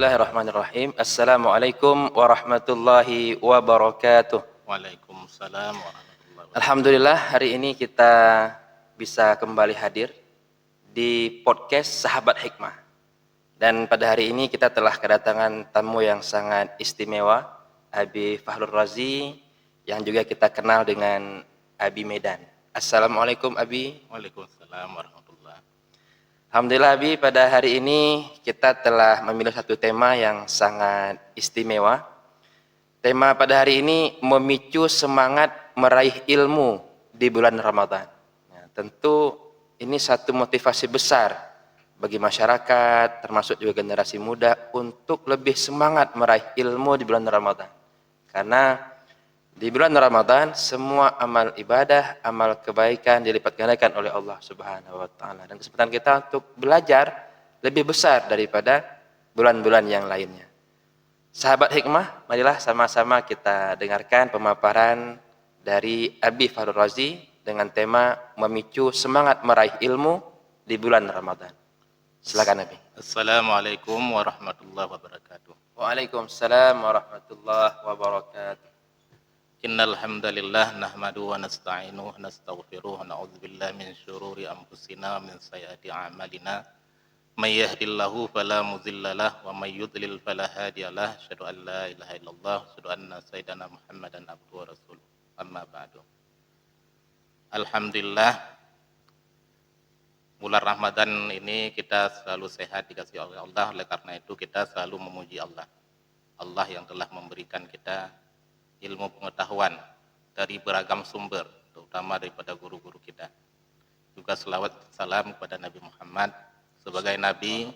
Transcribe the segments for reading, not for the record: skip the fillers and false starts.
Bismillahirrahmanirrahim. Assalamualaikum warahmatullahi wabarakatuh. Waalaikumsalam warahmatullahi wabarakatuh. Alhamdulillah hari ini kita bisa kembali hadir di podcast Sahabat Hikmah. Dan pada hari ini kita telah kedatangan tamu yang sangat istimewa, Abi Fahrul Razi, yang juga kita kenal dengan Abi Medan. Assalamualaikum Abi. Waalaikumsalam warahmatullahi. Alhamdulillah Abi, pada hari ini kita telah memilih satu tema yang sangat istimewa. Tema pada hari ini memicu semangat meraih ilmu di bulan Ramadan. Ya, tentu ini satu motivasi besar bagi masyarakat, termasuk juga generasi muda untuk lebih semangat meraih ilmu di bulan Ramadan. Karena di bulan Ramadan semua amal ibadah, amal kebaikan dilipat gandakan oleh Allah Subhanahu wa taala, dan kesempatan kita untuk belajar lebih besar daripada bulan-bulan yang lainnya. Sahabat Hikmah, marilah sama-sama kita dengarkan pemaparan dari Abi Fahrul Razi dengan tema memicu semangat meraih ilmu di bulan Ramadan. Silakan Abi. Assalamualaikum warahmatullahi wabarakatuh. Waalaikumsalam warahmatullahi wabarakatuh. Innal hamdalillah nahmaduhu wa nasta'inuhu wa nastaghfiruh wa na'udzu billahi min syururi anfusina wa min sayyiati a'malina. May yahdihillahu fala mudilla lahu wa may yudlil fala hadiyalah. Asyhadu an la ilaha illallah wa asyhadu anna sayyidana Muhammadan abduhu wa rasuluh. Amma ba'du. Alhamdulillah, bulan Ramadan ini kita selalu sehat dikasih oleh Allah. Oleh karena itu kita selalu memuji Allah. Allah yang telah memberikan kita ilmu pengetahuan dari beragam sumber, terutama daripada guru-guru kita. Juga selawat salam kepada Nabi Muhammad sebagai Nabi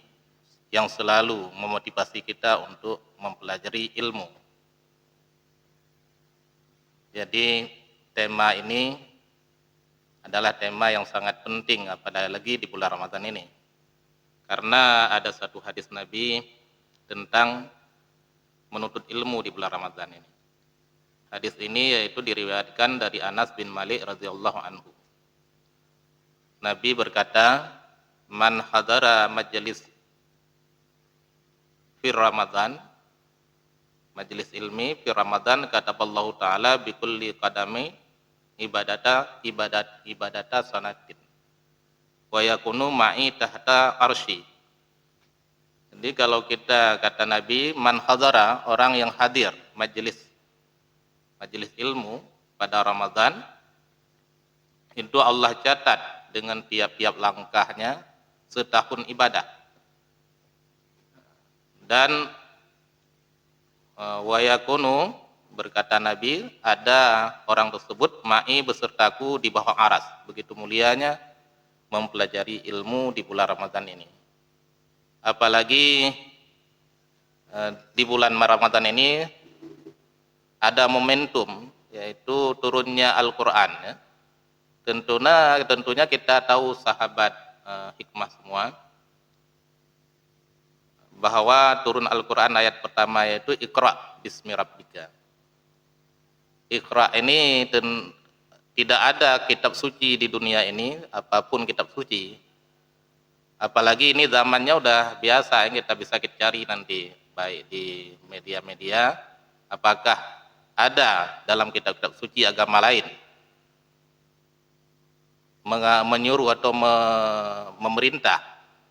yang selalu memotivasi kita untuk mempelajari ilmu. Jadi tema ini adalah tema yang sangat penting, apalagi di bulan Ramadan ini. Karena ada satu hadis Nabi tentang menuntut ilmu di bulan Ramadan ini. Hadis ini yaitu diriwayatkan dari Anas bin Malik radhiyallahu anhu. Nabi berkata, "Man hadara majlis fi Ramadan, majlis ilmi fi Ramadan, kataballahu taala bi kulli qadami ibadata sanatin. Wa yakunu ma'i tahta arsy." Jadi kalau kita kata Nabi, man hadara, orang yang hadir majelis ilmu pada Ramadan, itu Allah catat dengan tiap-tiap langkahnya setahun ibadah. Dan wa yakunu, berkata Nabi, ada orang tersebut ma'i besertaku di bawah aras. Begitu mulianya mempelajari ilmu di bulan Ramadan ini. Apalagi di bulan Ramadan ini ada momentum, yaitu turunnya Al-Quran. Ya. Tentunya kita tahu sahabat hikmah semua, bahwa turun Al-Quran ayat pertama yaitu Iqra bismi rabbika. Iqra ini tidak ada kitab suci di dunia ini, apapun kitab suci. Apalagi ini zamannya udah biasa, kita bisa cari nanti, baik di media-media, apakah ada dalam kitab-kitab suci agama lain menyuruh atau memerintah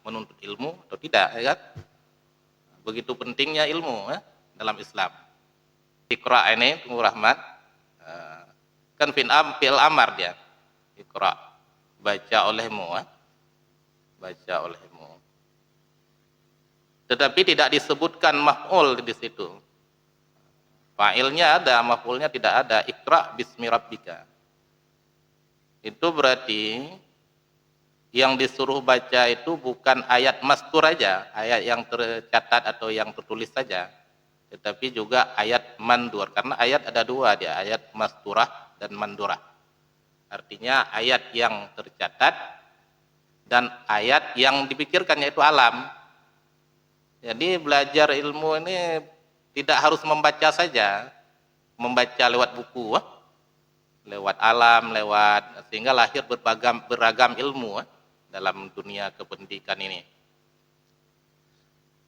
menuntut ilmu atau tidak, ya kan? Begitu pentingnya ilmu ya, dalam Islam. Iqra ini tunggu rahmat, kan fi'il amar dia. Iqra, baca olehmu, baca olehmu. Tetapi tidak disebutkan maf'ul di situ. Fa'ilnya ada, maf'ulnya tidak ada. Iqra bismi rabbika. Itu berarti yang disuruh baca itu bukan ayat mastur aja, ayat yang tercatat atau yang tertulis saja, tetapi juga ayat mandur. Karena ayat ada dua dia, ayat masturah dan mandurah. Artinya ayat yang tercatat dan ayat yang dipikirkan, yaitu alam. Jadi belajar ilmu ini tidak harus membaca saja, membaca lewat buku, lewat alam, sehingga lahir beragam ilmu dalam dunia kependidikan ini.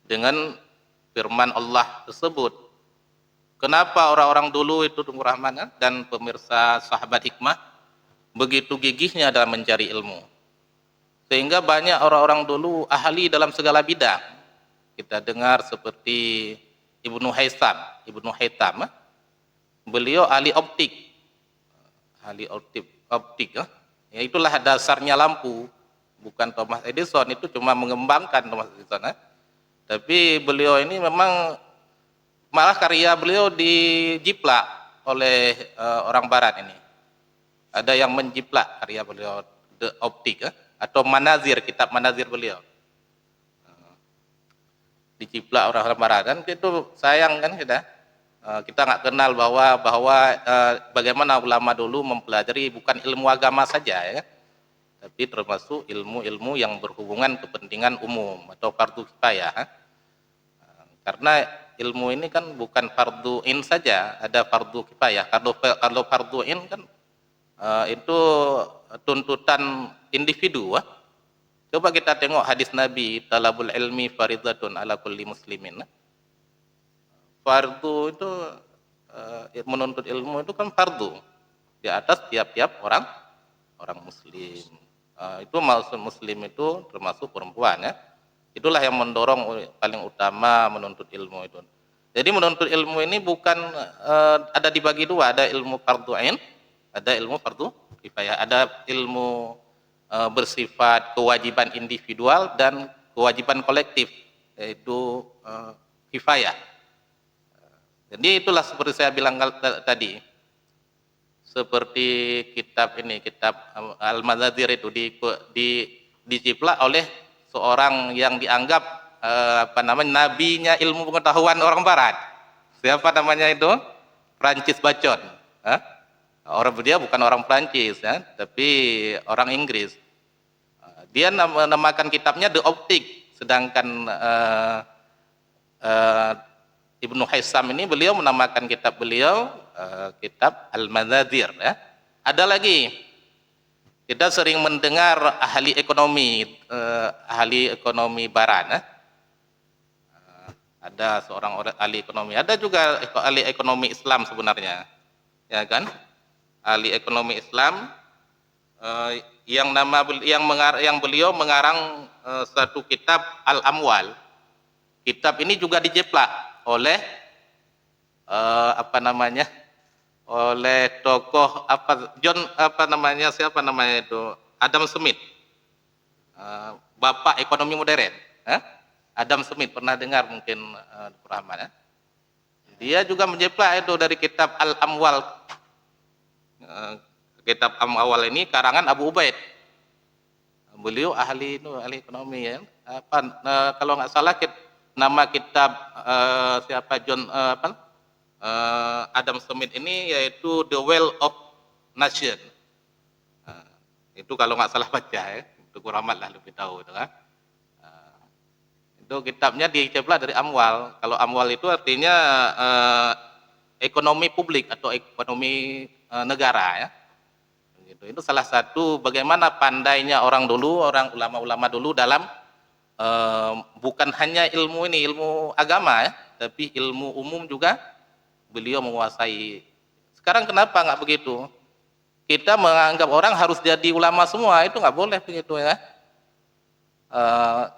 Dengan firman Allah tersebut. Kenapa orang-orang dulu itu Tunggu Rahman dan pemirsa sahabat hikmah begitu gigihnya dalam mencari ilmu, sehingga banyak orang-orang dulu ahli dalam segala bidang. Kita dengar seperti Ibnu Haytham, beliau ahli optik, ya itulah dasarnya lampu. Bukan Thomas Edison, itu cuma mengembangkan Thomas Edison, tapi beliau ini memang malah karya beliau dijiplak oleh orang barat ini. Ada yang menjiplak karya beliau, The Optik, atau Manazir, kitab Manazir beliau. Dijiplak orang barat, kan itu sayang kan kita nggak kenal bahwa bagaimana ulama dulu mempelajari bukan ilmu agama saja ya, tapi termasuk ilmu-ilmu yang berhubungan kepentingan umum atau fardu kifayah. Karena ilmu ini kan bukan fardu in saja, ada fardu kifayah. Kalau fardu in kan itu tuntutan individu. Coba kita tengok hadis Nabi, talabul ilmi faridatun ala kulli muslimin. Fardu itu menuntut ilmu itu kan fardu di atas tiap-tiap orang muslim. Itu maksud muslim itu termasuk perempuan ya. Itulah yang mendorong paling utama menuntut ilmu itu. Jadi menuntut ilmu ini bukan ada dibagi dua, ada ilmu fardhu ain, ada ilmu fardhu kifayah, ada ilmu bersifat kewajiban individual dan kewajiban kolektif, yaitu kifayah. Jadi itulah seperti saya bilang tadi, seperti kitab Al-Mazazir itu diciplak oleh seorang yang dianggap nabinya ilmu pengetahuan orang barat. Siapa namanya itu? Francis Bacon. Dia bukan orang Prancis ya, tapi orang Inggris. Dia menamakan kitabnya The Optik, sedangkan Ibnu Haytham ini beliau menamakan kitab beliau kitab Al-Mazazir ya. Ada lagi, kita sering mendengar ahli ekonomi barat. Ada seorang ahli ekonomi, ada juga ahli ekonomi Islam sebenarnya, ya kan? Ahli ekonomi Islam yang beliau mengarang satu kitab Al-Amwal. Kitab ini juga dijeplak oleh oleh tokoh Adam Smith, bapak ekonomi modern. Adam Smith, pernah dengar mungkin Rahman ya? Dia juga menjeplak itu dari kitab Al-Amwal. Kitab Al-Amwal ini karangan Abu Ubaid. Beliau ahli ekonomi ya. Kalau nggak salah nama kitab Adam Smith ini yaitu The Wealth of Nation. Itu kalau nggak salah baca ya, Tunggu Rahman lah lebih tahu itu kan. Itu kitabnya diceplak dari Amwal. Kalau Amwal itu artinya ekonomi publik atau ekonomi negara ya. Itu salah satu bagaimana pandainya orang ulama-ulama dulu dalam bukan hanya ilmu agama ya, tapi ilmu umum juga beliau menguasai. Sekarang kenapa nggak begitu? Kita menganggap orang harus jadi ulama semua, itu nggak boleh begitu ya.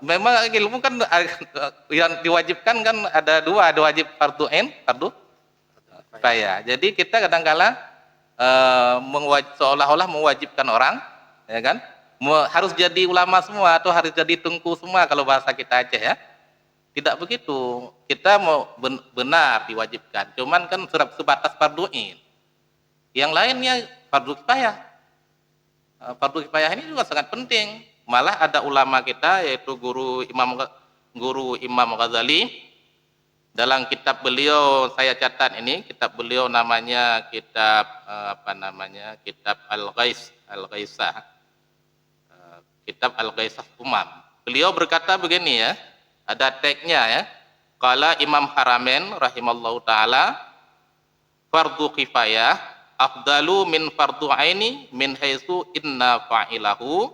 Memang ilmu kan yang diwajibkan kan ada dua, ada wajib fardu ain, fardu kifayah. Jadi kita kadang-kala seolah-olah mewajibkan orang, ya kan, harus jadi ulama semua atau harus jadi tengku semua kalau bahasa kita Aceh ya. Tidak begitu. Kita mau benar diwajibkan, cuman kan sebatas fardu ain. Yang lainnya fardu kifayah. Fardu kifayah ini juga sangat penting. Malah ada ulama kita yaitu guru Imam Ghazali, dalam kitab beliau saya catat ini, kitab beliau namanya kitab kitab Al-Ghaisah. Kitab Al-Ghaisah Umam. Beliau berkata begini ya, ada tagnya ya. Qala Imam Haramen rahimallahu taala, fardu kifayah afdalu min fardu aini min haitsu inna fa'ilahu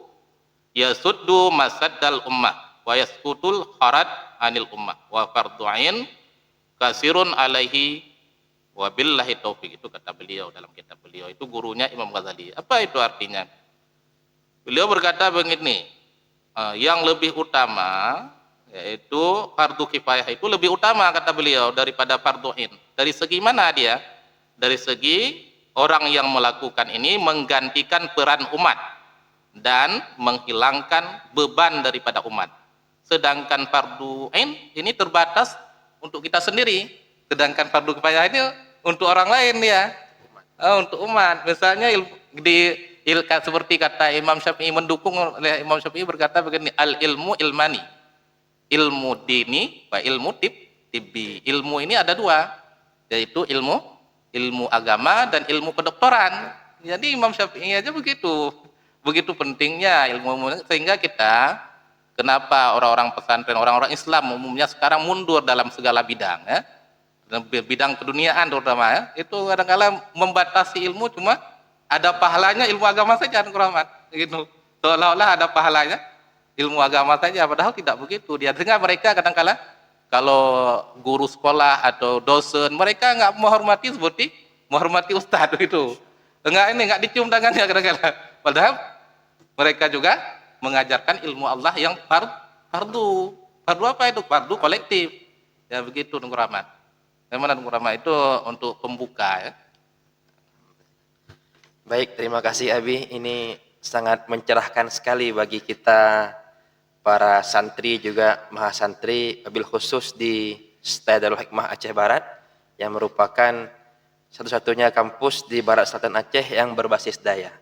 yasuddu masaddal ummah wa yasqutul kharaj anil ummah wa fardhu ain kasirun alaihi wa billahi taufik. Itu kata beliau dalam kitab beliau, itu gurunya Imam Ghazali. Apa itu artinya? Beliau berkata begini, yang lebih utama yaitu fardu kifayah itu lebih utama kata beliau daripada fardu ain. Dari segi mana dia? Dari segi orang yang melakukan ini menggantikan peran umat dan menghilangkan beban daripada umat. Sedangkan fardu ain ini terbatas untuk kita sendiri. Sedangkan fardu kifayah ini untuk orang lain ya. Untuk umat. Misalnya seperti kata Imam Syafi'i, mendukung oleh Imam Syafi'i berkata begini, al ilmu ilmani. Ilmu dini wa ilmu tibbi. Ilmu ini ada dua, yaitu ilmu agama dan ilmu kedokteran. Jadi Imam Syafi'i aja begitu pentingnya ilmu, sehingga kita, kenapa orang-orang pesantren, orang-orang Islam umumnya sekarang mundur dalam segala bidang ya, bidang keduniaan terutama ya, itu kadang-kadang membatasi ilmu, cuma ada pahalanya ilmu agama saja, rahmat gitu, seolah-olah ada pahalanya ilmu agama saja, padahal tidak begitu dia. Sehingga mereka kadang-kadang kalau guru sekolah atau dosen, mereka nggak menghormati seperti menghormati ustadz itu, nggak dicium tangannya kadang-kadang, padahal mereka juga mengajarkan ilmu Allah yang fardu apa itu? Fardu kolektif ya, begitu Nunggu Rahmat. Bagaimana Nunggu Rahmat itu untuk pembuka ya? Baik, terima kasih Abi. Ini sangat mencerahkan sekali bagi kita para santri juga mahasantri, wabil khusus di STAI Darul Hikmah Aceh Barat, yang merupakan satu-satunya kampus di Barat Selatan Aceh yang berbasis daya.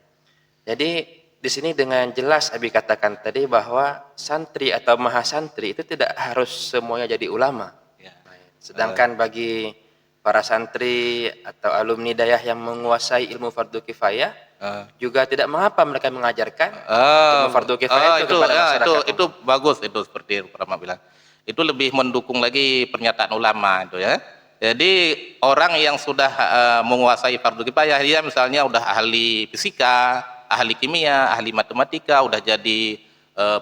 Jadi di sini dengan jelas Abi katakan tadi bahwa santri atau mahasantri itu tidak harus semuanya jadi ulama. Ya. Sedangkan bagi para santri atau alumni dayah yang menguasai ilmu fardu kifayah, juga tidak mengapa mereka mengajarkan ilmu fardu kifayah itu kepada masyarakat. Itu bagus, itu seperti Rama bilang. Itu lebih mendukung lagi pernyataan ulama itu ya. Jadi orang yang sudah menguasai fardu kifayah, dia misalnya udah ahli fisika, ahli kimia, ahli matematika, udah jadi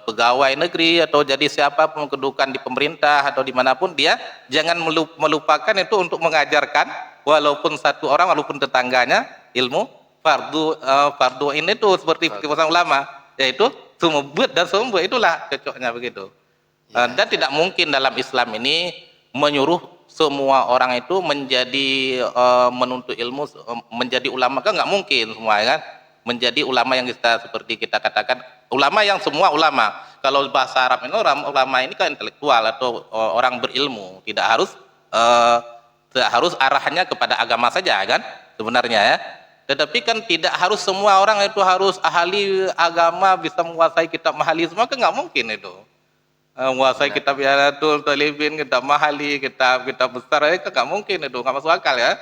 pegawai negeri atau jadi siapapun kedudukan di pemerintah atau dimanapun, dia jangan melupakan itu untuk mengajarkan walaupun satu orang, walaupun tetangganya ilmu fardu ini tuh seperti keputusan ulama, yaitu sumber dan sumber, itulah cocoknya begitu. Dan tidak mungkin dalam Islam ini menyuruh semua orang itu menjadi menuntut ilmu, menjadi ulama, kan nggak mungkin semua kan. Menjadi ulama yang kita seperti kita katakan ulama yang semua ulama. Kalau bahasa Arab ini ulama ini kan intelektual atau orang berilmu, tidak harus arahnya kepada agama saja kan sebenarnya ya. Tetapi kan tidak harus semua orang itu harus ahli agama, bisa menguasai kitab mahali semua, kan nggak mungkin itu. Menguasai kitab Yaratul Talibin, kitab mahali, kitab besar itu nggak mungkin, itu nggak masuk akal ya.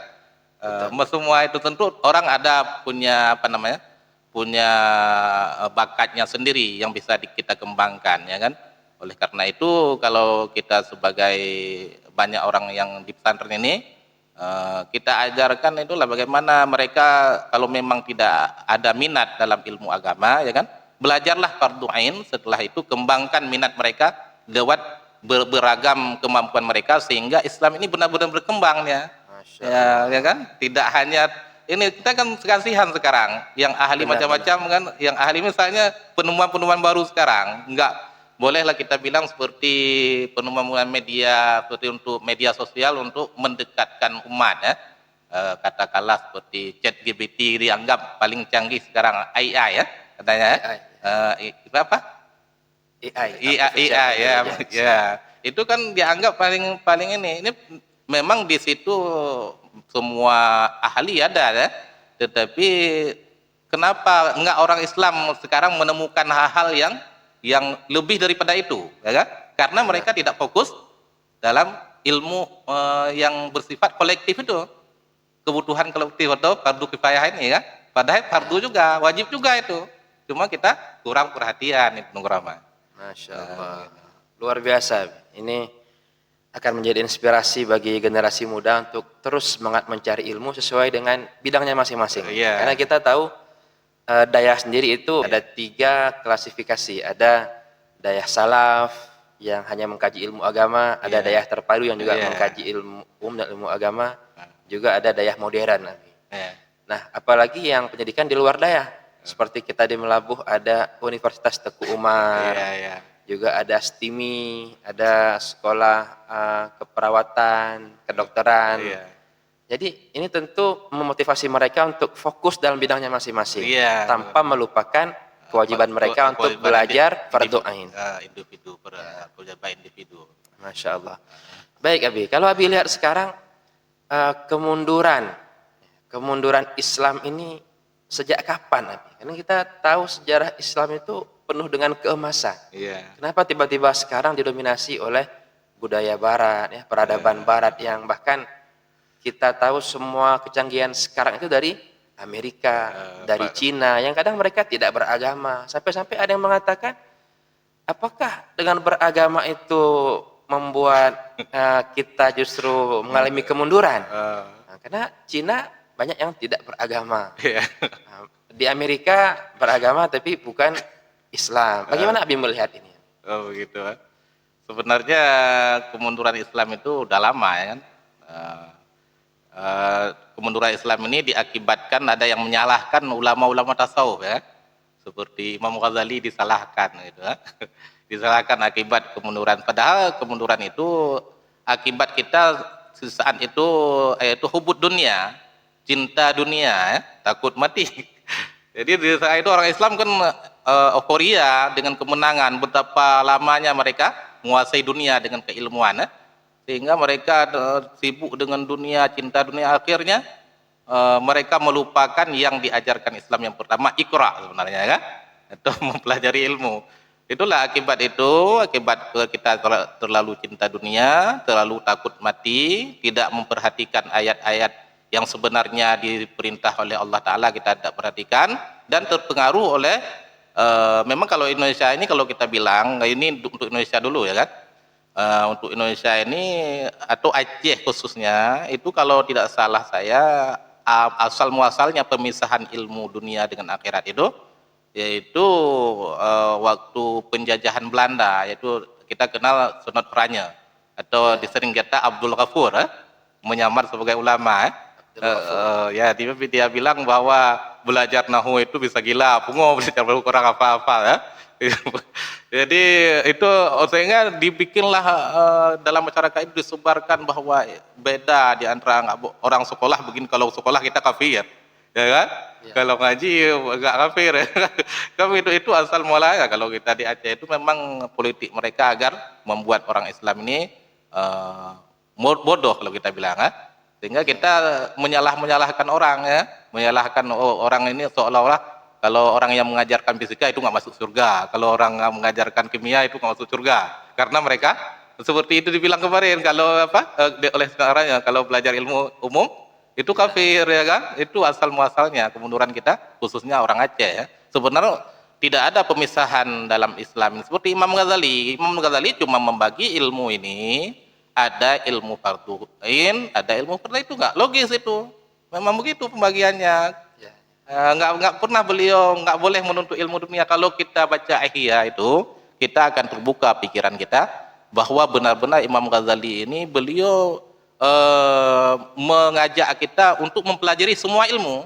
Semua itu tentu orang ada punya punya bakatnya sendiri yang bisa kita kembangkan ya kan. Oleh karena itu kalau kita sebagai banyak orang yang di pesantren ini, kita ajarkan itulah bagaimana mereka kalau memang tidak ada minat dalam ilmu agama ya kan, belajarlah fardu ain, setelah itu kembangkan minat mereka lewat beragam kemampuan mereka sehingga Islam ini benar-benar berkembang ya. Ya kan, tidak hanya ini, kita kan kasihan sekarang yang ahli macam-macam kan, yang ahli misalnya penemuan-penemuan baru sekarang, enggak bolehlah kita bilang seperti penemuan media, seperti untuk media sosial untuk mendekatkan umat ya. Katakanlah seperti ChatGPT dianggap paling canggih sekarang, AI ya katanya apa? AI ya. Itu kan dianggap paling ini memang di situ semua ahli ada ya, tetapi kenapa enggak orang Islam sekarang menemukan hal-hal yang lebih daripada itu ya kan? Karena mereka tidak fokus dalam ilmu yang bersifat kolektif itu, kebutuhan kolektif atau fardu kifayah ini ya, padahal fardu juga, wajib juga itu, cuma kita kurang perhatian itu Rama. Masya Allah, luar biasa. Ini akan menjadi inspirasi bagi generasi muda untuk terus semangat mencari ilmu sesuai dengan bidangnya masing-masing. Karena kita tahu dayah sendiri itu ada 3 klasifikasi. Ada dayah salaf, yang hanya mengkaji ilmu agama, ada Iya. dayah terpadu yang juga Iya. mengkaji ilmu umum dan ilmu agama, Nah, juga ada dayah modern, Abi. iya. Nah, apalagi yang pendidikan di luar dayah. Seperti kita di Melabuh ada Universitas Teguh Umar, Iya, iya. juga ada STIMI, ada sekolah keperawatan, kedokteran. Iya. Jadi ini tentu memotivasi mereka untuk fokus dalam bidangnya masing-masing, Iya. tanpa melupakan kewajiban mereka untuk Kewajiban belajar fardu ain. individu, kewajiban individu. Masya Allah. Baik Abi, kalau Abi lihat sekarang kemunduran Islam ini sejak kapan Abi? Karena kita tahu sejarah Islam itu penuh dengan keemasan. Iya. Kenapa tiba-tiba sekarang didominasi oleh budaya Barat, ya, peradaban Barat yang bahkan kita tahu semua kecanggihan sekarang itu dari Amerika, dari Cina, yang kadang mereka tidak beragama. Sampai-sampai ada yang mengatakan, apakah dengan beragama itu membuat kita justru mengalami kemunduran? Nah, karena Cina banyak yang tidak beragama. Iya. Di Amerika beragama tapi bukan Islam. Bagaimana Abi melihat ini? Oh begitu. Sebenarnya kemunduran Islam itu udah lama ya kan. Kemunduran Islam ini diakibatkan ada yang menyalahkan ulama-ulama tasawuf ya. Seperti Imam Ghazali disalahkan gitu ya. Disalahkan akibat kemunduran. Padahal kemunduran itu akibat kita sesaat itu yaitu hubud dunia, cinta dunia ya, takut mati. Jadi di saat itu orang Islam kan euforia dengan kemenangan, betapa lamanya mereka menguasai dunia dengan keilmuan ya. Sehingga mereka sibuk dengan dunia, cinta dunia, akhirnya mereka melupakan yang diajarkan Islam yang pertama, Iqra sebenarnya kan, atau mempelajari ilmu. Itulah akibat itu, akibat kita terlalu cinta dunia, terlalu takut mati, tidak memperhatikan ayat-ayat yang sebenarnya diperintah oleh Allah Ta'ala kita tidak perhatikan, dan terpengaruh oleh memang kalau Indonesia ini, kalau kita bilang ini untuk Indonesia dulu ya kan, untuk Indonesia ini atau Aceh khususnya itu kalau tidak salah saya asal muasalnya pemisahan ilmu dunia dengan akhirat itu yaitu waktu penjajahan Belanda, yaitu kita kenal Sunat Pranya atau disering kata Abdul Ghafur menyamar sebagai ulama ya dia bilang bahwa belajar nahu itu bisa gila, pungo belajar kurang apa-apa ya. Jadi itu sehingga dibikinlah dalam masyarakat itu disebarkan bahwa beda di antara orang sekolah begini, kalau sekolah kita kafir ya kan ya. Kalau ngaji enggak kafir ya. Kami itu asal mulanya kalau kita di Aceh itu memang politik mereka agar membuat orang Islam ini bodoh kalau kita bilang sehingga kita menyalahkan orang ya, menyalahkan orang ini seolah-olah kalau orang yang mengajarkan fisika itu nggak masuk surga, kalau orang yang mengajarkan kimia itu nggak masuk surga, karena mereka seperti itu dibilang kemarin kalau oleh sekarang kalau belajar ilmu umum itu kafir ya kan, itu asal muasalnya kemunduran kita khususnya orang Aceh ya. Sebenarnya tidak ada pemisahan dalam Islam seperti Imam Ghazali. Imam Ghazali cuma membagi ilmu ini, ada ilmu fardu ain, ada ilmu fardu, itu nggak logis itu, memang begitu pembagiannya. Nggak pernah beliau nggak boleh menuntut ilmu dunia. Kalau kita baca Ihya itu kita akan terbuka pikiran kita bahwa benar-benar Imam Ghazali ini beliau mengajak kita untuk mempelajari semua ilmu.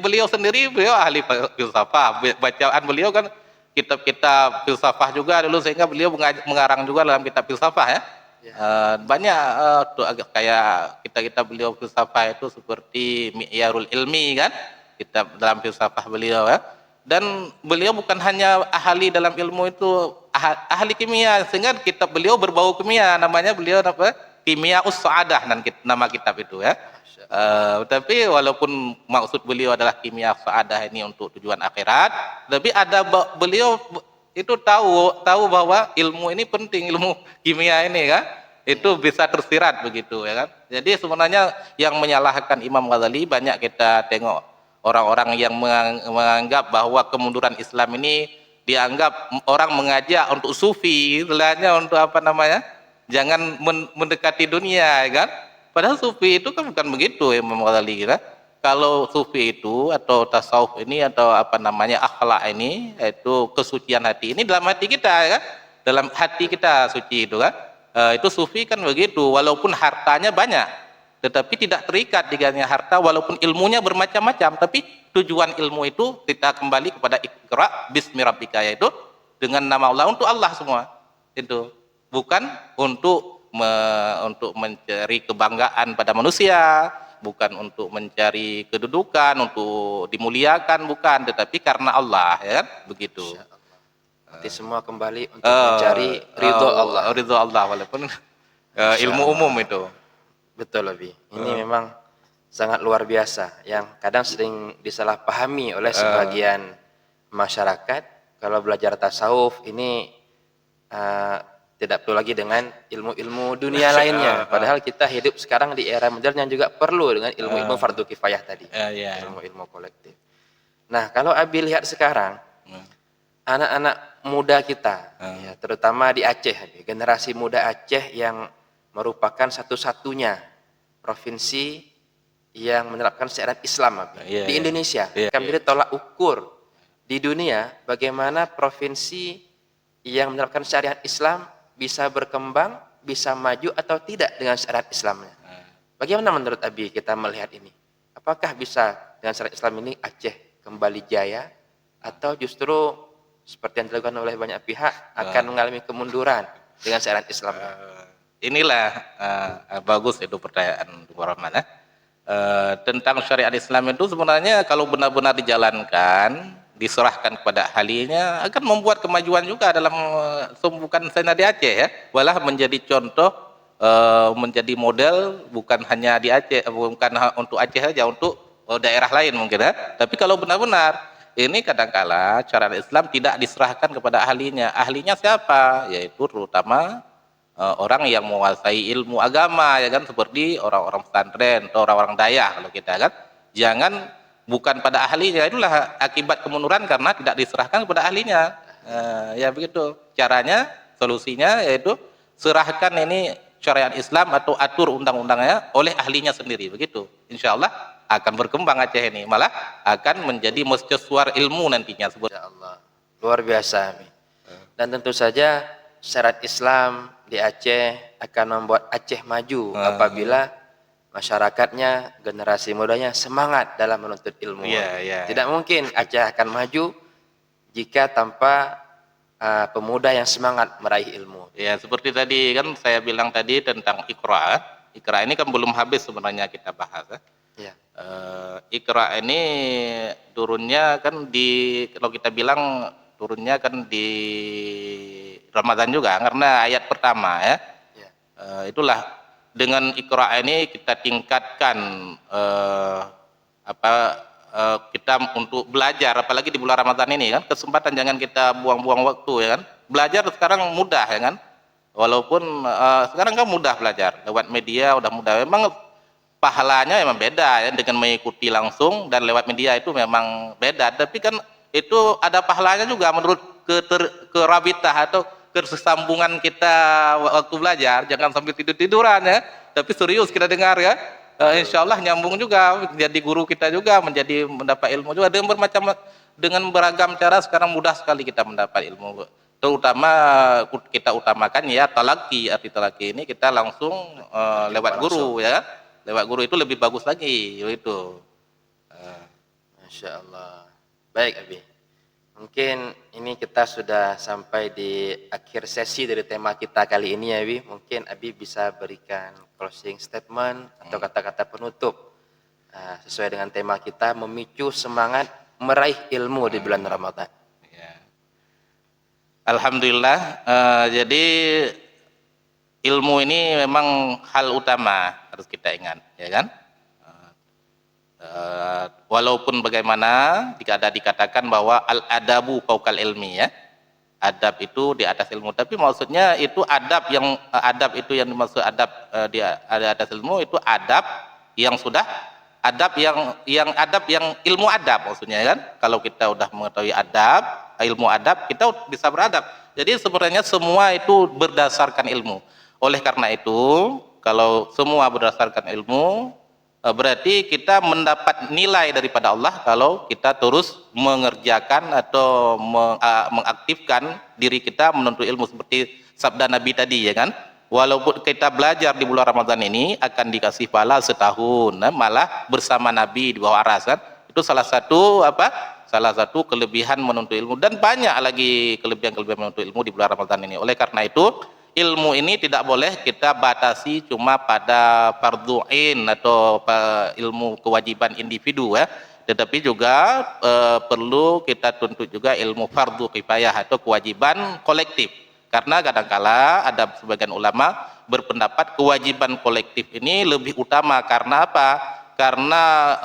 Beliau sendiri beliau ahli filsafah, bacaan beliau kan kitab-kitab filsafah juga dulu, sehingga beliau mengarang juga dalam kitab filsafah ya. Banyak kayak kita beliau filsafah itu seperti Mi'yarul Ilmi kan, kitab dalam filsafah beliau ya. Dan beliau bukan hanya ahli dalam ilmu itu, ahli kimia, sehingga kitab beliau berbau kimia, namanya beliau Kimia Us-Sa'adah nama kitab itu ya. Tapi walaupun maksud beliau adalah kimia Us-Sa'adah ini untuk tujuan akhirat, tapi ada beliau itu tahu bahwa ilmu ini penting, ilmu kimia ini kan itu bisa tersirat begitu ya kan. Jadi sebenarnya yang menyalahkan Imam Ghazali banyak kita tengok orang-orang yang menganggap bahwa kemunduran Islam ini dianggap orang mengajak untuk sufi, istilahnya untuk jangan mendekati dunia ya kan. Padahal sufi itu kan bukan begitu ya Imam Ghazali kira. Kalau sufi itu atau tasawuf ini atau akhlak ini, yaitu kesucian hati ini dalam hati kita ya kan, dalam hati kita suci itu kan. Itu sufi kan begitu, walaupun hartanya banyak, tetapi tidak terikat dengannya harta, walaupun ilmunya bermacam-macam, tapi tujuan ilmu itu kita kembali kepada Iqra bismi rabbika, yaitu dengan nama Allah, untuk Allah semua. Itu bukan untuk mencari kebanggaan pada manusia, bukan untuk mencari kedudukan, untuk dimuliakan, bukan, tetapi karena Allah, ya kan? Begitu. Masya Allah. Nanti semua kembali untuk mencari ridho Allah. Ridho Allah, walaupun ilmu umum itu. Betul lebih. Ini memang sangat luar biasa, yang kadang sering disalahpahami oleh sebagian masyarakat. Kalau belajar tasawuf ini tidak perlu lagi dengan ilmu-ilmu dunia lainnya. Padahal kita hidup sekarang di era modern yang juga perlu dengan ilmu-ilmu fardu kifayah tadi. Ilmu-ilmu kolektif. Nah, kalau Abi lihat sekarang, anak-anak muda kita, ya, terutama di Aceh, Abi, generasi muda Aceh yang merupakan satu-satunya provinsi yang menerapkan syariat Islam, Abi, di Indonesia. Kami menjadi tolak ukur di dunia bagaimana provinsi yang menerapkan syariat Islam bisa berkembang, bisa maju atau tidak dengan syariat Islamnya. Bagaimana menurut Abi kita melihat ini? Apakah bisa dengan syariat Islam ini Aceh kembali jaya, atau justru seperti yang dilakukan oleh banyak pihak akan mengalami kemunduran dengan syariat Islam? Inilah bagus itu pertanyaan Bung Rahman, tentang syariat Islam itu sebenarnya kalau benar-benar dijalankan, diserahkan kepada ahlinya, akan membuat kemajuan juga dalam bukan saja di Aceh, ya, malah menjadi contoh, menjadi model, bukan hanya di Aceh, bukan untuk Aceh saja, untuk daerah lain mungkin, ya. Tapi kalau benar-benar ini kadangkala syariat Islam tidak diserahkan kepada ahlinya. Ahlinya siapa? Yaitu terutama orang yang menguasai ilmu agama, ya kan, seperti orang-orang pesantren atau orang-orang dayah kalau kita kan. Jangan bukan pada ahlinya, itulah akibat kemunduran karena tidak diserahkan kepada ahlinya. Ya begitu. Caranya, solusinya yaitu serahkan ini syariat Islam atau atur undang-undangnya oleh ahlinya sendiri, begitu. Insya Allah akan berkembang Aceh ini, malah akan menjadi mercusuar ilmu nantinya. Insya Allah. Luar biasa, Abi. Dan tentu saja syariat Islam di Aceh akan membuat Aceh maju apabila masyarakatnya, generasi mudanya semangat dalam menuntut ilmu. Tidak mungkin Aceh akan maju jika tanpa pemuda yang semangat meraih ilmu. Ya, seperti tadi kan saya bilang tadi tentang Iqra. Iqra ini kan belum habis sebenarnya kita bahas. Ya. Iqra ini turunnya kan kalau kita bilang turunnya kan di Ramadan juga, karena ayat pertama, ya. Itulah dengan Iqra ini kita tingkatkan kita untuk belajar, apalagi di bulan Ramadan ini kan, kesempatan jangan kita buang-buang waktu, ya kan. Belajar sekarang mudah, ya kan. Walaupun sekarang kan mudah belajar lewat media, udah mudah. Memang pahalanya memang beda, ya, dengan mengikuti langsung dan lewat media itu memang beda. Tapi kan itu ada pahalanya juga menurut kerabitah atau kesambungan kita waktu belajar. Jangan sambil tidur-tiduran, ya, tapi serius kita dengar, ya. Insya Allah nyambung juga, jadi guru kita juga, mendapat ilmu juga dengan beragam cara. Sekarang mudah sekali kita mendapat ilmu, terutama kita utamakan ya talaki. Arti talaki ini kita langsung lewat guru, ya, lewat guru itu lebih bagus lagi itu. Masya Allah. Baik, Abi, mungkin ini kita sudah sampai di akhir sesi dari tema kita kali ini, ya, Abi. Mungkin Abi bisa berikan closing statement atau kata-kata penutup sesuai dengan tema kita, memicu semangat meraih ilmu di bulan Ramadan. Ya. Alhamdulillah, jadi ilmu ini memang hal utama harus kita ingat, ya kan. Walaupun bagaimana jika ada dikatakan bahwa al-adabu fauqal ilmi, ya, adab itu di atas ilmu, tapi maksudnya itu adab itu yang dimaksud adab di atas ilmu itu adab yang sudah adab yang adab yang ilmu adab maksudnya, kan. Kalau kita udah mengetahui ilmu adab, kita bisa beradab. Jadi sebenarnya semua itu berdasarkan ilmu. Oleh karena itu, kalau semua berdasarkan ilmu, Berarti kita mendapat nilai daripada Allah kalau kita terus mengerjakan atau mengaktifkan diri kita menuntut ilmu seperti sabda Nabi tadi, ya kan? Walaupun kita belajar di bulan Ramadan ini akan dikasih pahala setahun, malah bersama Nabi di bawah aras, kan? Itu salah satu apa? Salah satu kelebihan menuntut ilmu, dan banyak lagi kelebihan-kelebihan menuntut ilmu di bulan Ramadan ini. Oleh karena itu, ilmu ini tidak boleh kita batasi cuma pada fardhu ain atau ilmu kewajiban individu, ya, tetapi juga perlu kita tuntut juga ilmu fardhu kifayah atau kewajiban kolektif, karena kadangkala ada sebagian ulama berpendapat kewajiban kolektif ini lebih utama. Karena apa? Karena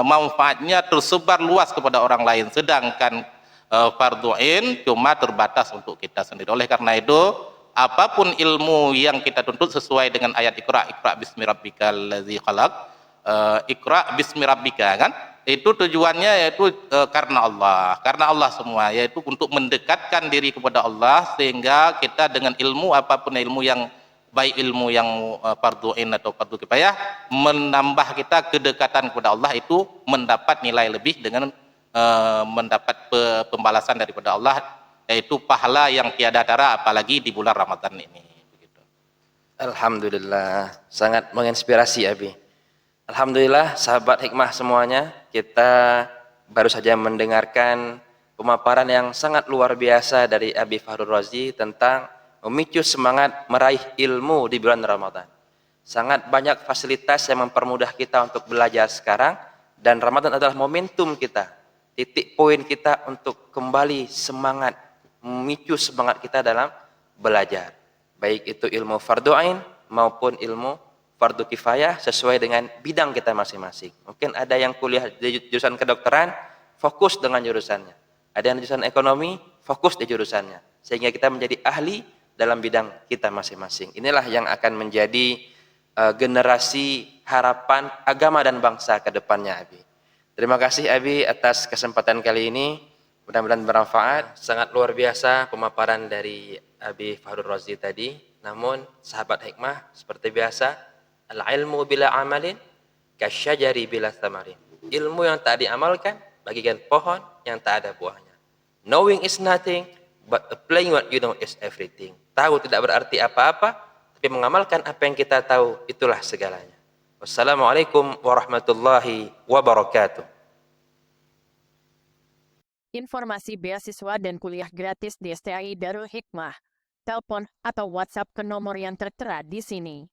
manfaatnya tersebar luas kepada orang lain, sedangkan fardhu ain cuma terbatas untuk kita sendiri. Oleh karena itu, apapun ilmu yang kita tuntut sesuai dengan ayat Iqra bismi rabbikal ladzi khalaq, Iqra bismi rabbika, kan? Itu tujuannya yaitu karena Allah semua, yaitu untuk mendekatkan diri kepada Allah, sehingga kita dengan ilmu apapun ilmu yang baik, ilmu yang fardhu ain atau fardhu kifayah, menambah kita kedekatan kepada Allah, itu mendapat nilai lebih dengan mendapat pembalasan daripada Allah, yaitu pahala yang tiada tara, apalagi di bulan Ramadan ini. Begitu. Alhamdulillah, sangat menginspirasi Abi. Alhamdulillah, sahabat hikmah semuanya, kita baru saja mendengarkan pemaparan yang sangat luar biasa dari Abi Fakhrul Razi tentang memicu semangat meraih ilmu di bulan Ramadan. Sangat banyak fasilitas yang mempermudah kita untuk belajar sekarang, dan Ramadan adalah momentum kita, titik poin kita untuk kembali semangat, memicu semangat kita dalam belajar, baik itu ilmu fardhu ain maupun ilmu fardu kifayah sesuai dengan bidang kita masing-masing. Mungkin ada yang kuliah di jurusan kedokteran, fokus dengan jurusannya. Ada yang di jurusan ekonomi, fokus di jurusannya. Sehingga kita menjadi ahli dalam bidang kita masing-masing. Inilah yang akan menjadi generasi harapan agama dan bangsa ke depannya, Abi. Terima kasih Abi atas kesempatan kali ini. Mudah-mudahan bermanfaat. Sangat luar biasa pemaparan dari Abi Fakhrul Razi tadi. Namun sahabat hikmah, seperti biasa, al-ilmu bila amalin kasyajari bila thamarin. Ilmu yang tak diamalkan bagikan pohon yang tak ada buahnya. Knowing is nothing, but applying what you know is everything. Tahu tidak berarti apa-apa, tapi mengamalkan apa yang kita tahu, itulah segalanya. Wassalamualaikum warahmatullahi wabarakatuh. Informasi beasiswa dan kuliah gratis di STAI Darul Hikmah. Telepon atau WhatsApp ke nomor yang tertera di sini.